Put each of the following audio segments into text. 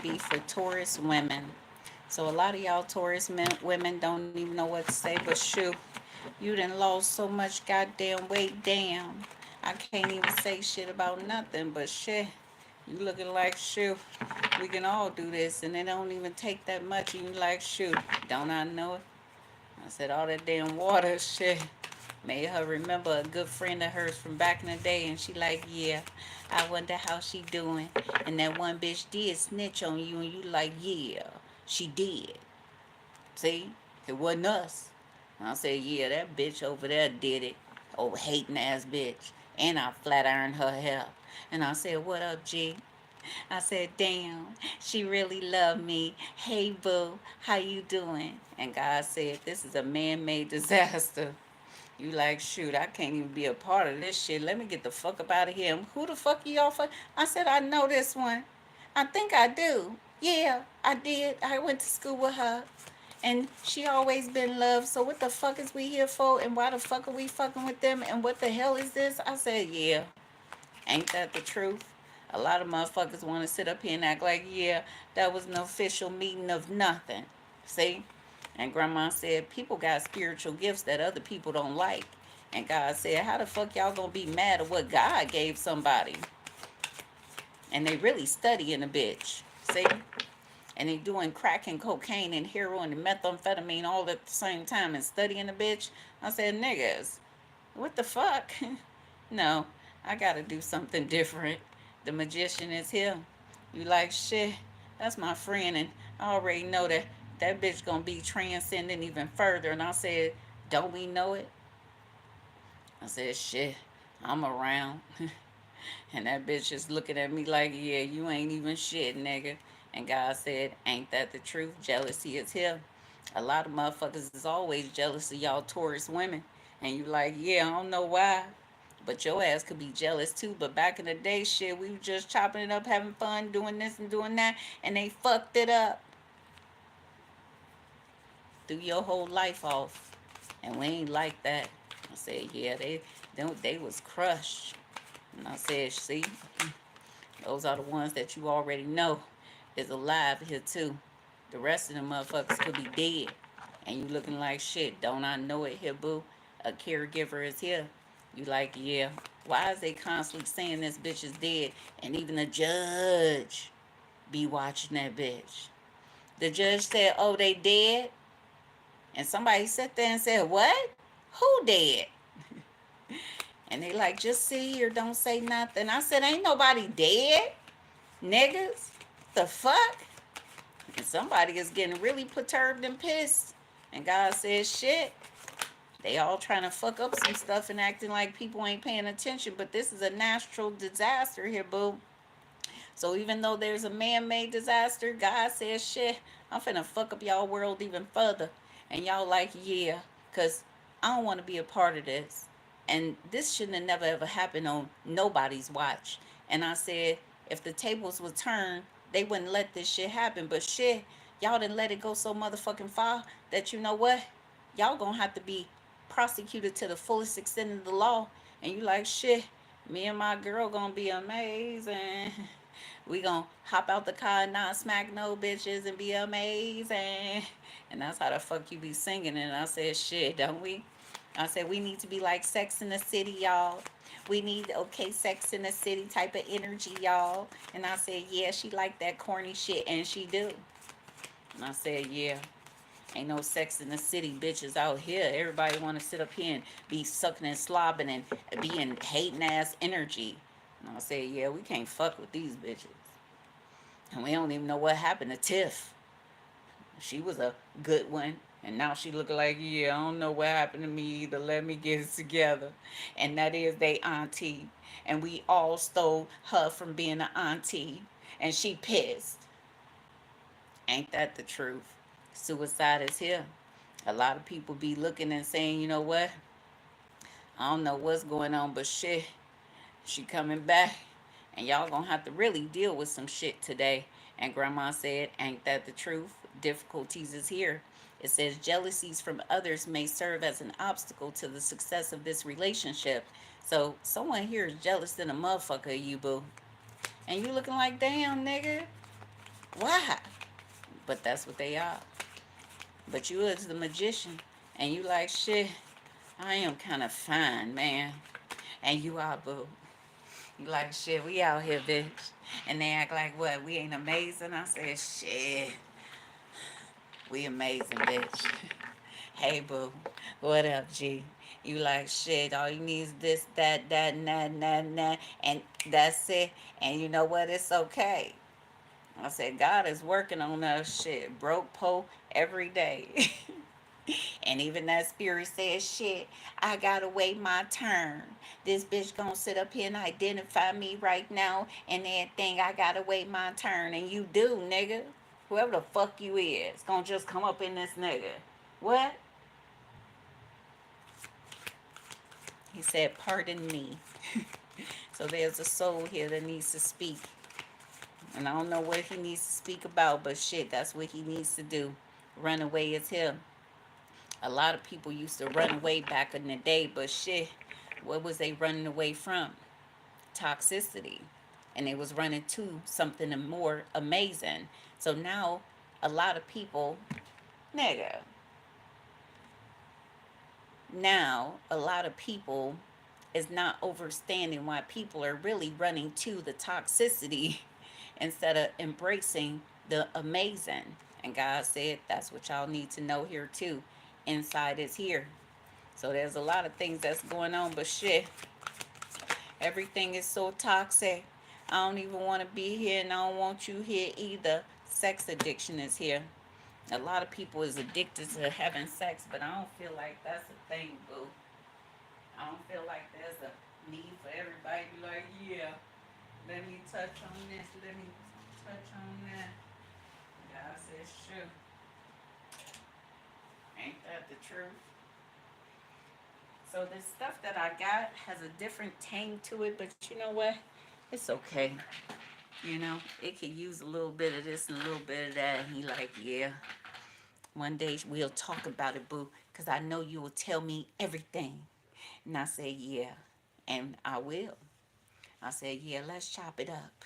be for Taurus women. So a lot of y'all Taurus women don't even know what to say, but shoot, you done lost so much goddamn weight, damn. I can't even say shit about nothing, but shit, you looking like shoot. We can all do this, and it don't even take that much. And you like shoot, don't I know it? I said all that damn water shit made her remember a good friend of hers from back in the day, and she like, yeah, I wonder how she doing. And that one bitch did snitch on you, and you like, yeah, she did. See, it wasn't us. And I said, yeah, that bitch over there did it. Oh, hating ass bitch. And I flat ironed her hair. And I said, what up, G? I said, damn, she really loved me. Hey, boo, how you doing? And God said, this is a man-made disaster. You like, shoot, I can't even be a part of this shit. Let me get the fuck up out of here. Who the fuck are y'all for? I said, I know this one. I think I do. Yeah, I did. I went to school with her. And she always been loved. So what the fuck is we here for? And why the fuck are we fucking with them? And what the hell is this? I said, yeah. Ain't that the truth? A lot of motherfuckers want to sit up here and act like, yeah, that was an official meeting of nothing. See? And grandma said, people got spiritual gifts that other people don't like. And God said, how the fuck y'all gonna be mad at what God gave somebody? And they really studying a bitch. See? And they doing crack and cocaine and heroin and methamphetamine all at the same time and studying a bitch. I said, niggas, what the fuck? No, I gotta do something different. The magician is here. You like shit? That's my friend, and I already know that that bitch gonna be transcending even further. And I said, don't we know it? I said, shit, I'm around. And that bitch is looking at me like, yeah, you ain't even shit, nigga. And God said, ain't that the truth? Jealousy is here. A lot of motherfuckers is always jealous of y'all Taurus women. And you like, yeah, I don't know why. But your ass could be jealous too. But back in the day, shit, we were just chopping it up, having fun, doing this and doing that. And they fucked it up. Threw your whole life off. And we ain't like that. I said, yeah, they was crushed. And I said, see, those are the ones that you already know is alive here too. The rest of them motherfuckers could be dead. And you looking like shit. Don't I know it here, boo? A caregiver is here. You like, yeah. Why is they constantly saying this bitch is dead? And even the judge be watching that bitch. The judge said, oh, they dead? And somebody sat there and said, what? Who dead? And they like, just sit here, don't say nothing. I said, ain't nobody dead, niggas. The fuck? And somebody is getting really perturbed and pissed. And God says, shit. They all trying to fuck up some stuff and acting like people ain't paying attention. But this is a natural disaster here, boo. So even though there's a man-made disaster, God says, shit, I'm finna fuck up y'all world even further. And y'all like, yeah, because I don't want to be a part of this. And this shouldn't have never ever happened on nobody's watch. And I said, if the tables were turned, they wouldn't let this shit happen. But shit, y'all didn't let it go so motherfucking far that you know what? Y'all gonna have to be prosecuted to the fullest extent of the law. And you like, shit, me and my girl gonna be amazing. We gonna hop out the car and not smack no bitches and be amazing. And that's how the fuck you be singing. And I said, shit, don't we? I said, we need to be like Sex in the City, y'all. We need, okay, Sex in the City type of energy, y'all. And I said, yeah, she like that corny shit. And she do. And I said, yeah. Ain't no Sex in the City bitches out here. Everybody want to sit up here and be sucking and slobbing and being hating ass energy. And I said, yeah, we can't fuck with these bitches. And we don't even know what happened to Tiff. She was a good one. And now she look like, yeah, I don't know what happened to me either. Let me get it together. And that is they auntie. And we all stole her from being an auntie. And she pissed. Ain't that the truth? Suicide is here. A lot of people be looking and saying, you know what? I don't know what's going on, but shit, she coming back. And y'all gonna have to really deal with some shit today. And grandma said, ain't that the truth? Difficulties is here. It says jealousies from others may serve as an obstacle to the success of this relationship. So someone here is jealous than a motherfucker of you, boo. And you looking like, damn, nigga. Why? But that's what they are. But you is the magician, and you like, shit, I am kind of fine, man. And you are, boo. You like, shit, we out here, bitch. And they act like, what, we ain't amazing? I said, shit, we amazing, bitch. Hey, boo, what up, G? You like, shit, all you need is this, that, and that, and that's it. And you know what? It's okay. I said, God is working on us, shit, broke po every day. And even that spirit says, shit, I gotta wait my turn. This bitch gonna sit up here and identify me right now and then think I gotta wait my turn. And you do, nigga. Whoever the fuck you is, gonna just come up in this nigga. What? He said, pardon me. So there's a soul here that needs to speak. And I don't know what he needs to speak about, but shit, that's what he needs to do. Run away is him. A lot of people used to run away back in the day, but shit, what was they running away from? Toxicity. And they was running to something more amazing. So now a lot of people, nigga, now a lot of people is not understanding why people are really running to the toxicity instead of embracing the amazing. And God said that's what y'all need to know here too. Inside is here. So there's a lot of things that's going on, but shit, everything is so toxic. I don't even want to be here, and I don't want you here either. Sex addiction is here. A lot of people is addicted to having sex, but I don't feel like that's a thing, boo. I don't feel like there's a need for everybody to be like, yeah, let me touch on this, let me touch on that. God says, sure. Ain't that the truth? So this stuff that I got has a different tang to it, but you know what? It's okay. You know, it could use a little bit of this and a little bit of that. And he like, yeah, one day we'll talk about it, boo, because I know you will tell me everything. And I said, yeah, and I will. I said, yeah, let's chop it up.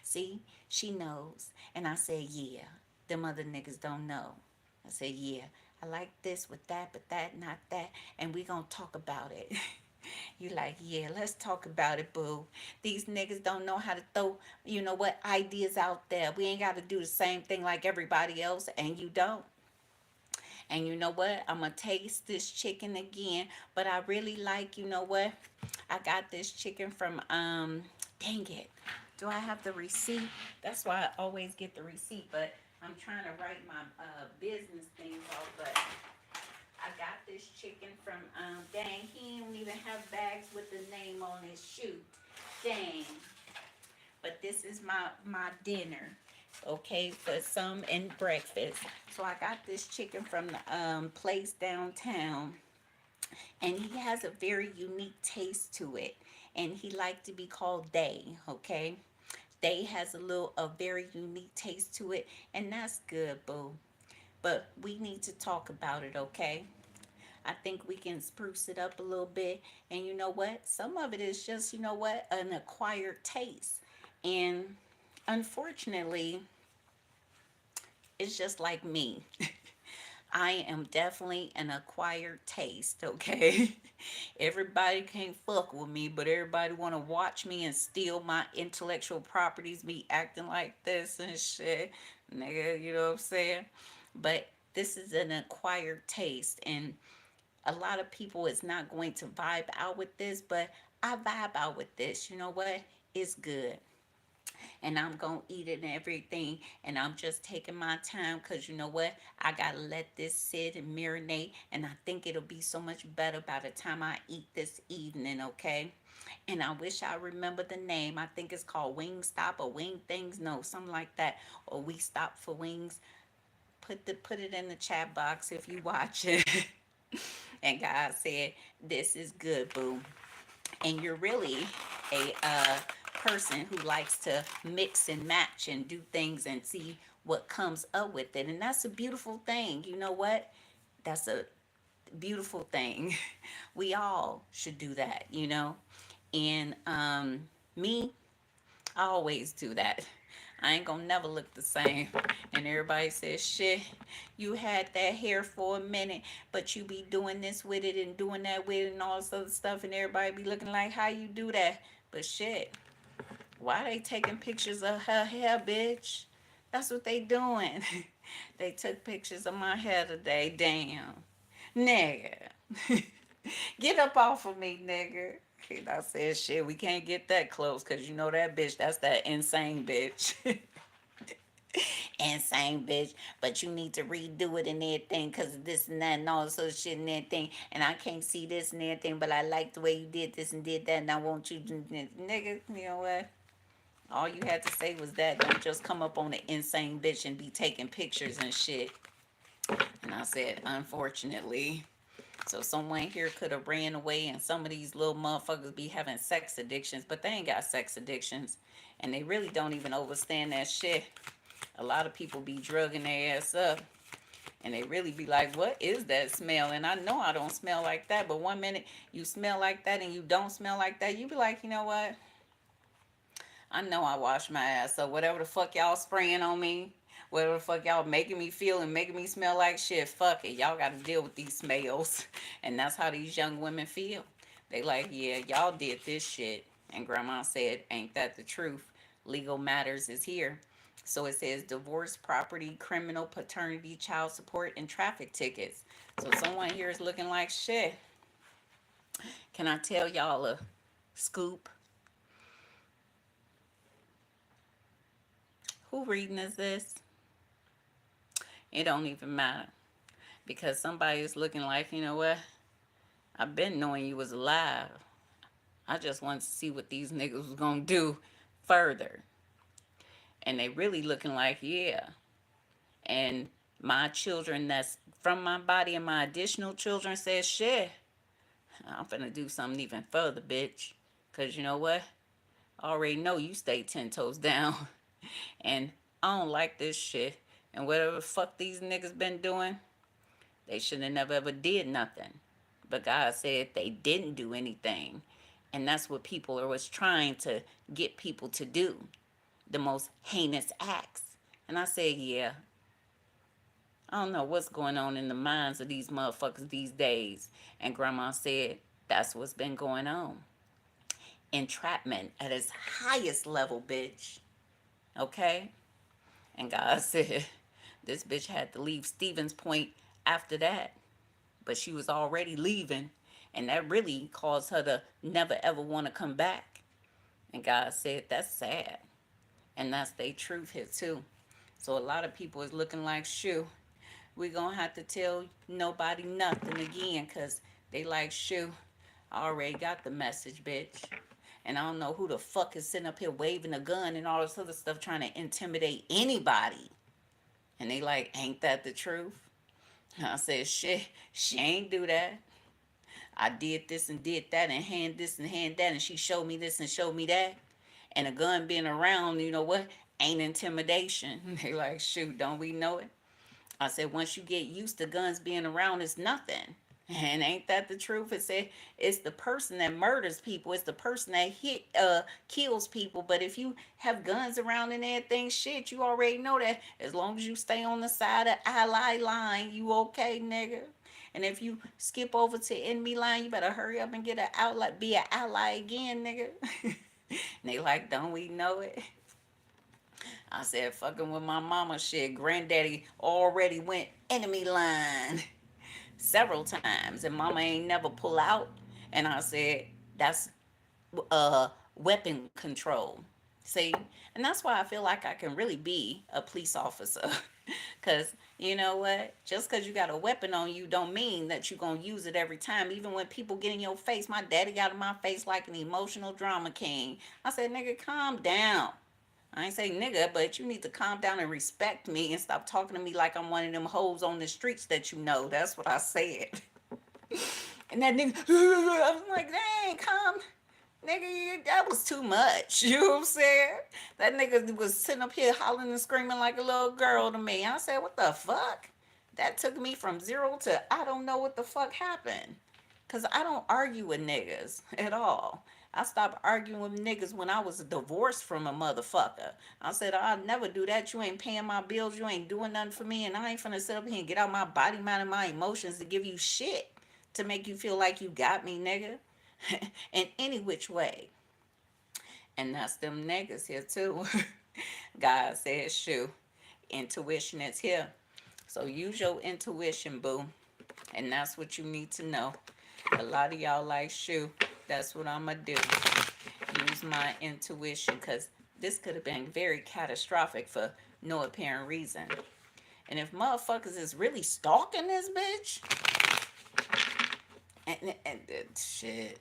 See, she knows. And I said, yeah, them other niggas don't know. I said, yeah, I like this with that, but that, not that. And we gonna talk about it. You like, yeah, let's talk about it, boo. These niggas don't know how to throw, you know what, ideas out there. We ain't got to do the same thing like everybody else, and you don't. And you know what? I'm going to taste this chicken again. But I really like, you know what? I got this chicken from, dang it. Do I have the receipt? That's why I always get the receipt. But I'm trying to write my business things off. But I got this chicken from, dang, he don't even have bags with the name on his shoe. Dang. But this is my dinner, okay, for some and breakfast. So I got this chicken from the place downtown, and he has a very unique taste to it, and he liked to be called Day, okay. Day has a very unique taste to it, and that's good, boo. But we need to talk about it, okay. I think we can spruce it up a little bit. And you know what? Some of it is just, you know what, an acquired taste. And unfortunately, it's just like me. I am definitely an acquired taste, okay? Everybody can't fuck with me, but everybody want to watch me and steal my intellectual properties, me acting like this and shit. Nigga, you know what I'm saying? But this is an acquired taste, and a lot of people is not going to vibe out with this, but I vibe out with this. You know what? It's good. And I'm going to eat it and everything. And I'm just taking my time because you know what? I got to let this sit and marinate. And I think it'll be so much better by the time I eat this evening, okay? And I wish I remember the name. I think it's called Wing Stop or Wing Things. No, something like that. Or We Stop for Wings. Put it in the chat box if you watch it. And God said, this is good, boo. And you're really a person who likes to mix and match and do things and see what comes up with it. And that's a beautiful thing. You know what? That's a beautiful thing. We all should do that, you know? And me, I always do that. I ain't gonna never look the same. And everybody says, shit, you had that hair for a minute, but you be doing this with it and doing that with it and all this other stuff, and everybody be looking like, how you do that? But shit, why they taking pictures of her hair, bitch? That's what they doing. They took pictures of my hair today. Damn. Nigga. Get up off of me, nigga. And I said, shit, we can't get that close because you know that bitch, that's that insane bitch. Insane bitch, but you need to redo it and everything because this and that and all this other shit and everything. And I can't see this and everything, but I like the way you did this and did that, and I want you to, nigga, you know what? All you had to say was that. Don't just come up on an insane bitch and be taking pictures and shit. And I said, unfortunately. So someone here could have ran away, and some of these little motherfuckers be having sex addictions, but they ain't got sex addictions. And they really don't even understand that shit. A lot of people be drugging their ass up. And they really be like, what is that smell? And I know I don't smell like that. But one minute you smell like that and you don't smell like that. You be like, you know what? I know I wash my ass. So whatever the fuck y'all spraying on me, whatever the fuck y'all making me feel and making me smell like shit, fuck it. Y'all got to deal with these smells. And that's how these young women feel. They like, yeah, y'all did this shit. And grandma said, ain't that the truth? Legal matters is here. So it says divorce, property, criminal, paternity, child support, and traffic tickets. So someone here is looking like shit. Can I tell y'all a scoop? Who reading is this? It don't even matter. Because somebody is looking like, you know what? I've been knowing you was alive. I just wanted to see what these niggas was gonna do further. And they really looking like, yeah. And my children that's from my body and my additional children says, shit, I'm finna do something even further, bitch. Cause you know what? I already know you stay 10 toes down. And I don't like this shit. And whatever the fuck these niggas been doing, they should have never ever did nothing. But God said they didn't do anything. And that's what people are was trying to get people to do. The most heinous acts. And I said, yeah, I don't know what's going on in the minds of these motherfuckers these days. And grandma said, that's what's been going on. Entrapment at its highest level, bitch. Okay? And God said, this bitch had to leave Stevens Point after that. But she was already leaving. And that really caused her to never ever want to come back. And God said, that's sad. And that's their truth here too. So a lot of people is looking like, shoo, we gonna have to tell nobody nothing again, because they like, shoo, I already got the message, bitch. And I don't know who the fuck is sitting up here waving a gun and all this other stuff trying to intimidate anybody. And they like, ain't that the truth? And I said, shit, she ain't do that. I did this and did that and hand this and hand that, and she showed me this and showed me that. And a gun being around, you know what, ain't intimidation. They like, shoot, don't we know it? I said, once you get used to guns being around, it's nothing. And ain't that the truth? It said it's the person that murders people. It's the person that kills people. But if you have guns around and everything, shit, you already know that. As long as you stay on the side of ally line, you okay, nigga. And if you skip over to enemy line, you better hurry up and get an ally, be an ally again, nigga. And they like, don't we know it? I said, fucking with my mama shit. Granddaddy already went enemy line several times, and mama ain't never pull out. And I said, that's weapon control. See? And that's why I feel like I can really be a police officer. Because, you know what? Just because you got a weapon on you don't mean that you're going to use it every time. Even when people get in your face, my daddy got in my face like an emotional drama king. I said, nigga, calm down. I ain't say nigga, but you need to calm down and respect me and stop talking to me like I'm one of them hoes on the streets that you know. That's what I said. And that nigga, I was like, dang, calm. Nigga, that was too much. You know what I'm saying? That nigga was sitting up here hollering and screaming like a little girl to me. I said, what the fuck? That took me from zero to I don't know what the fuck happened. Because I don't argue with niggas at all. I stopped arguing with niggas when I was divorced from a motherfucker. I said, I'll never do that. You ain't paying my bills. You ain't doing nothing for me. And I ain't finna sit up here and get out my body, mind, and my emotions to give you shit to make you feel like you got me, nigga. In any which way. And that's them niggas here too. God says, shoot, intuition is here. So use your intuition, boo. And that's what you need to know. A lot of y'all like, shoot, that's what I'm going to do. Use my intuition, because this could have been very catastrophic for no apparent reason. And if motherfuckers is really stalking this bitch, and shit,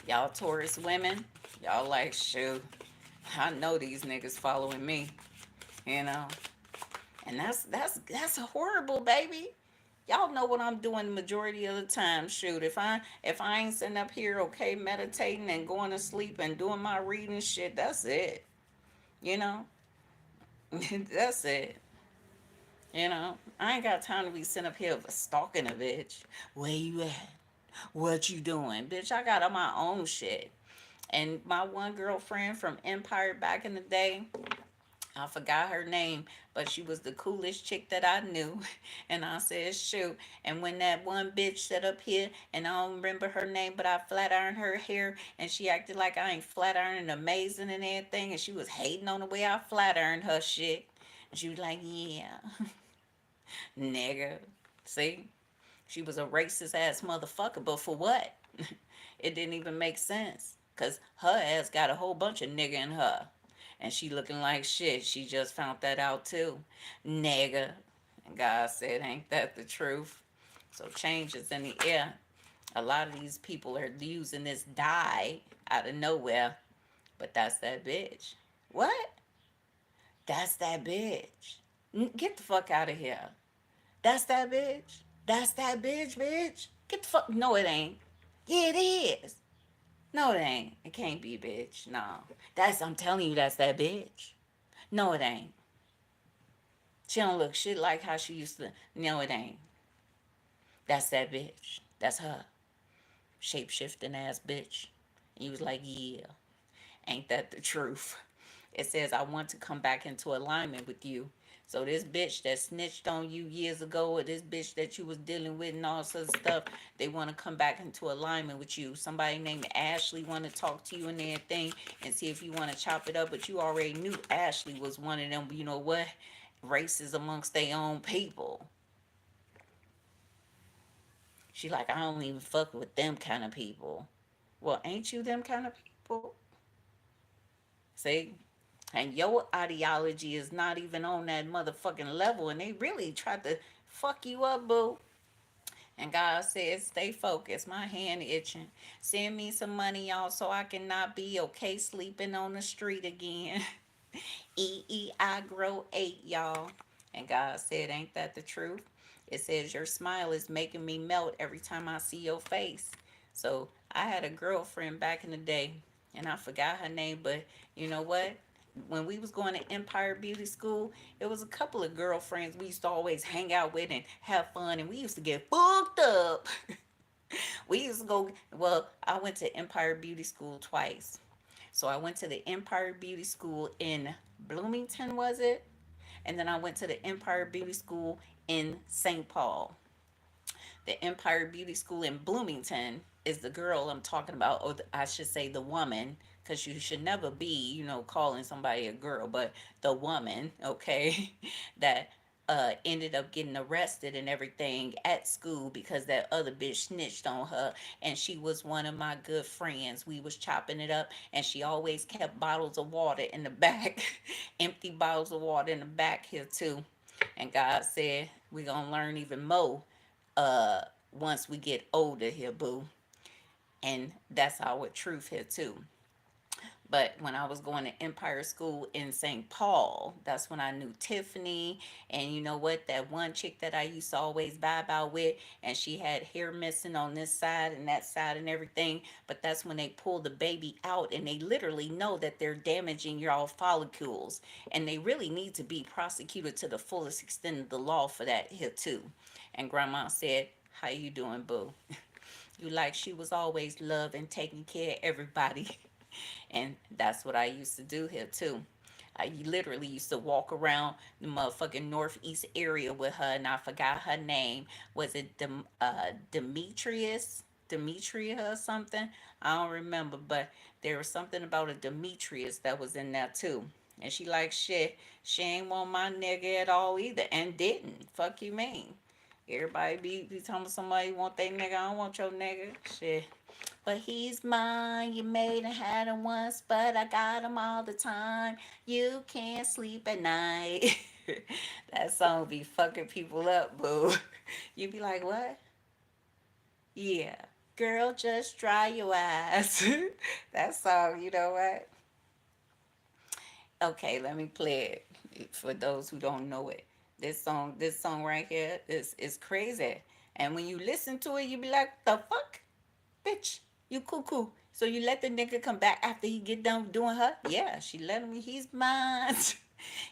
y'all Taurus women, y'all like, shoot, I know these niggas following me, you know. And that's horrible, baby. Y'all know what I'm doing the majority of the time. Shoot, if I ain't sitting up here, okay, meditating and going to sleep and doing my reading shit, that's it. You know, that's it. You know, I ain't got time to be sitting up here stalking a bitch. Where you at? What you doing, bitch? I got on my own shit. And my one girlfriend from Empire back in the day, I forgot her name, but she was the coolest chick that I knew. And I said, shoot. And when that one bitch sat up here, and I don't remember her name, but I flat ironed her hair, and she acted like I ain't flat ironing amazing and everything, and she was hating on the way I flat ironed her shit. And she was like, yeah, nigga. See? She was a racist ass motherfucker, but for what? It didn't even make sense. Because her ass got a whole bunch of nigga in her. And she looking like shit. She just found that out too. Nigga. And God said, ain't that the truth? So change is in the air. A lot of these people are using this dye out of nowhere. But that's that bitch. What? That's that bitch. Get the fuck out of here. That's that bitch. That's that bitch, bitch. Get the fuck. No, it ain't. Yeah, it is. No, it ain't. It can't be, bitch. No. I'm telling you, that's that bitch. No, it ain't. She don't look shit like how she used to. No, it ain't. That's that bitch. That's her. Shape shifting ass bitch. And he was like, yeah. Ain't that the truth? It says, I want to come back into alignment with you. So this bitch that snitched on you years ago, or this bitch that you was dealing with and all sorts of stuff, they want to come back into alignment with you. Somebody named Ashley want to talk to you and everything and see if you want to chop it up. But you already knew Ashley was one of them, you know what, races amongst their own people. She like, I don't even fuck with them kind of people. Well, ain't you them kind of people? See? And your ideology is not even on that motherfucking level, and they really tried to fuck you up, boo. And God said, stay focused. My hand itching. Send me some money, y'all, so I can not be okay sleeping on the street again. EEI grow 8, y'all. And God said, ain't that the truth? It says, your smile is making me melt every time I see your face. So I had a girlfriend back in the day, and I forgot her name, but you know what? When we was going to Empire Beauty School, it was a couple of girlfriends we used to always hang out with and have fun, and we used to get fucked up. We used to go, well, I went to Empire Beauty School twice. So I went to the Empire Beauty School in Bloomington, was it? And then I went to the Empire Beauty School in St. Paul. The Empire Beauty School in Bloomington is the girl I'm talking about, or I should say the woman, because you should never be, calling somebody a girl, but the woman, okay, that ended up getting arrested and everything at school because that other bitch snitched on her, and she was one of my good friends. We was chopping it up, and she always kept bottles of water in the back, empty bottles of water in the back here too. And God said, we gonna learn even more uh once we get older here, boo. And that's our truth here too. But when I was going to Empire School in St. Paul, that's when I knew Tiffany. And you know what? That one chick that I used to always vibe out with, and she had hair missing on this side and that side and everything. But that's when they pull the baby out, and they literally know that they're damaging your follicles. And they really need to be prosecuted to the fullest extent of the law for that here too. And Grandma said, how you doing, boo? You like she was always loving, taking care of everybody. And that's what I used to do here too. I literally used to walk around the motherfucking northeast area with her, and I forgot her name. Was it Demetrius? Demetria or something? I don't remember, but there was something about a Demetrius that was in there too. And she like shit. She ain't want my nigga at all either, and didn't. Fuck you mean? Everybody be telling somebody want their nigga. I don't want your nigga. Shit. But he's mine. You made and had him once, but I got him all the time. You can't sleep at night. That song be fucking people up, boo. You be like, what? Yeah. Girl, just dry your eyes. That song, you know what? Okay, let me play it for those who don't know it. This song right here is crazy. And when you listen to it, you be like, the fuck? Bitch, you cuckoo. So you let the nigga come back after he get done doing her? Yeah, she let him. He's mine.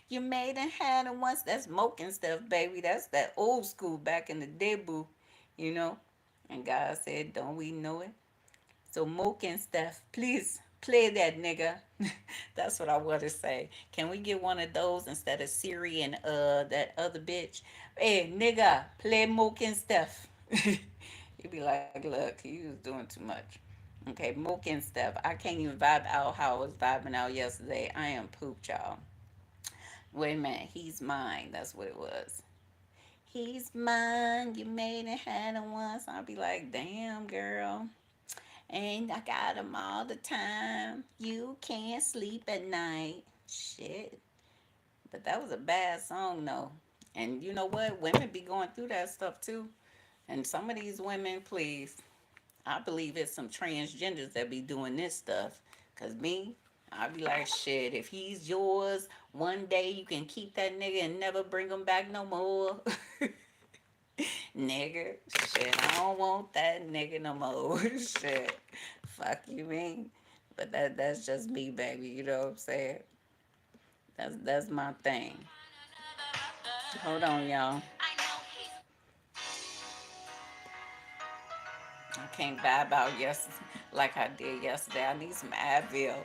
You made and had him once. That's smoking stuff, baby. That's that old school back in the day, boo. You know? And God said, don't we know it? So Moke and Steph, please play that nigga. That's what I want to say. Can we get one of those instead of Siri and that other bitch? Hey nigga, play Moke and Steph. You be like, look, he was doing too much. Okay, Moke and Steph. I can't even vibe out how I was vibing out yesterday. I am pooped, y'all. Wait a minute, he's mine. That's what it was. He's mine. You made it, had him once. I'll be like, damn, girl. And I got them all the time. You can't sleep at night. Shit. But that was a bad song, though. And you know what? Women be going through that stuff, too. And some of these women, please, I believe it's some transgenders that be doing this stuff. Because me, I be like, shit, if he's yours, one day you can keep that nigga and never bring him back no more. Nigga, shit, I don't want that nigga no more. Shit, fuck you mean? But that's just me, baby. You know what I'm saying? That's my thing. Hold on, y'all. I can't vibe out like I did yesterday. I need some Advil.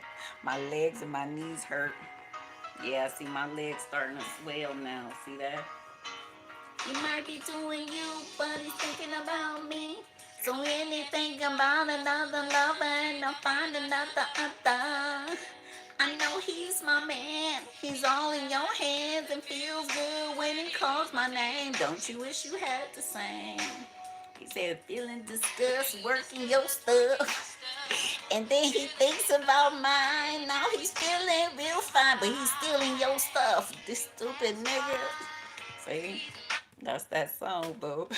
My legs and my knees hurt. Yeah, see my legs starting to swell now. See that? He might be doing you, but he's thinking about me. So anything about another lover and I'll find another other. I know he's my man. He's all in your hands and feels good when he calls my name. Don't you wish you had the same? He said, feeling disgust, working your stuff. And then he thinks about mine. Now he's feeling real fine, but he's stealing your stuff. This stupid nigga. See? That's that song, boo.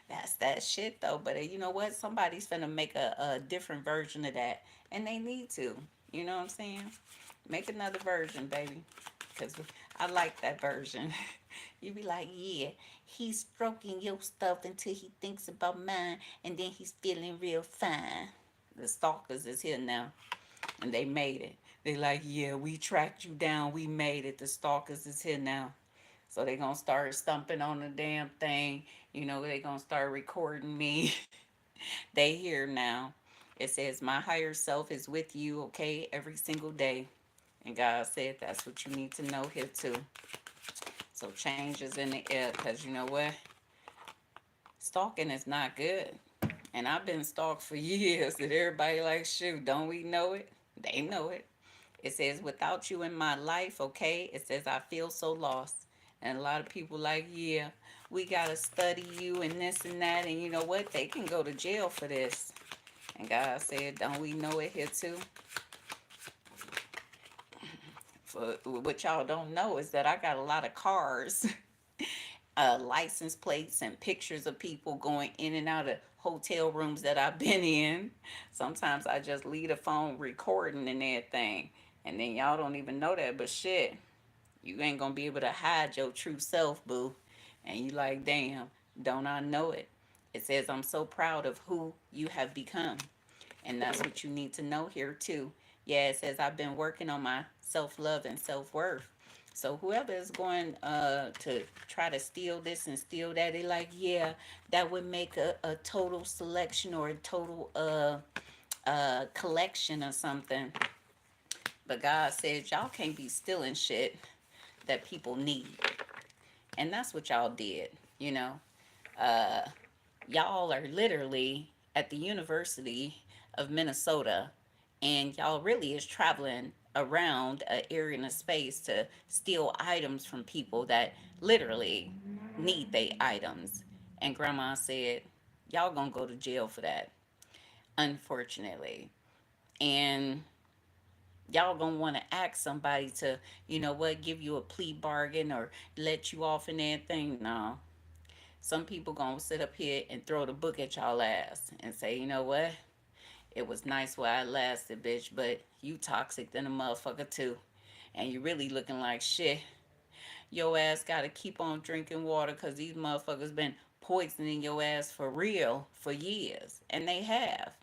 That's that shit, though. But you know what? Somebody's finna make a different version of that. And they need to. You know what I'm saying? Make another version, baby. Because I like that version. You be like, yeah, he's stroking your stuff until he thinks about mine. And then he's feeling real fine. The stalkers is here now. And they made it. They like, yeah, we tracked you down. We made it. The stalkers is here now. So they gonna start stumping on the damn thing. You know, they gonna start recording me. They here now. It says, my higher self is with you, okay, every single day. And God said that's what you need to know here too. So change is in the air, because you know what? Stalking is not good. And I've been stalked for years. And everybody like, shoot, don't we know it? They know it. It says, without you in my life, okay? It says, I feel so lost. And a lot of people like, yeah, we got to study you and this and that. And you know what? They can go to jail for this. And God said, don't we know it here too? For what y'all don't know is that I got a lot of cars, license plates and pictures of people going in and out of hotel rooms that I've been in. Sometimes I just leave the phone recording and everything. And then y'all don't even know that, but shit, you ain't gonna be able to hide your true self, boo. And you like, damn, don't I know it? It says, I'm so proud of who you have become. And that's what you need to know here too. Yeah, it says, I've been working on my self-love and self-worth. So whoever is going to try to steal this and steal that, they like, yeah, that would make a total selection or a total collection or something. But God says y'all can't be stealing shit that people need. And that's what y'all did, you know. Uh, y'all are literally at the University of Minnesota, and y'all really is traveling around an area and a space to steal items from people that literally need they items. And grandma said, y'all gonna go to jail for that, unfortunately. And y'all gonna want to ask somebody to, you know what, give you a plea bargain or let you off and everything. No, some people gonna sit up here and throw the book at y'all ass and say, you know what, it was nice while I lasted, bitch, but you toxic than a motherfucker too, and you really looking like shit. Your ass gotta keep on drinking water because these motherfuckers been poisoning your ass for real for years, and they have.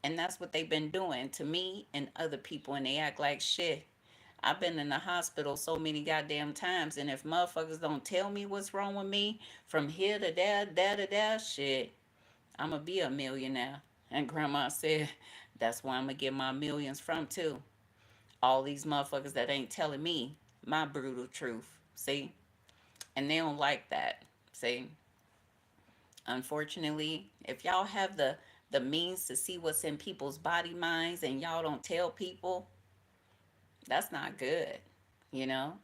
And that's what they've been doing to me and other people, and they act like shit. I've been in the hospital so many goddamn times, and if motherfuckers don't tell me what's wrong with me from here to there, there to there, shit, I'm gonna be a millionaire. And grandma said, that's where I'm gonna get my millions from too. All these motherfuckers that ain't telling me my brutal truth. See? And they don't like that. See? Unfortunately, if y'all have the means to see what's in people's body minds and y'all don't tell people, that's not good, you know?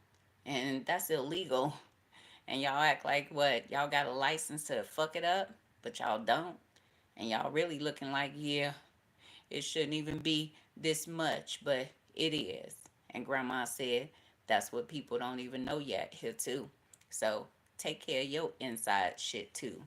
And that's illegal. And y'all act like what? Y'all got a license to fuck it up, but y'all don't. And y'all really looking like, yeah, it shouldn't even be this much, but it is. And grandma said that's what people don't even know yet here too. So take care of your inside shit too.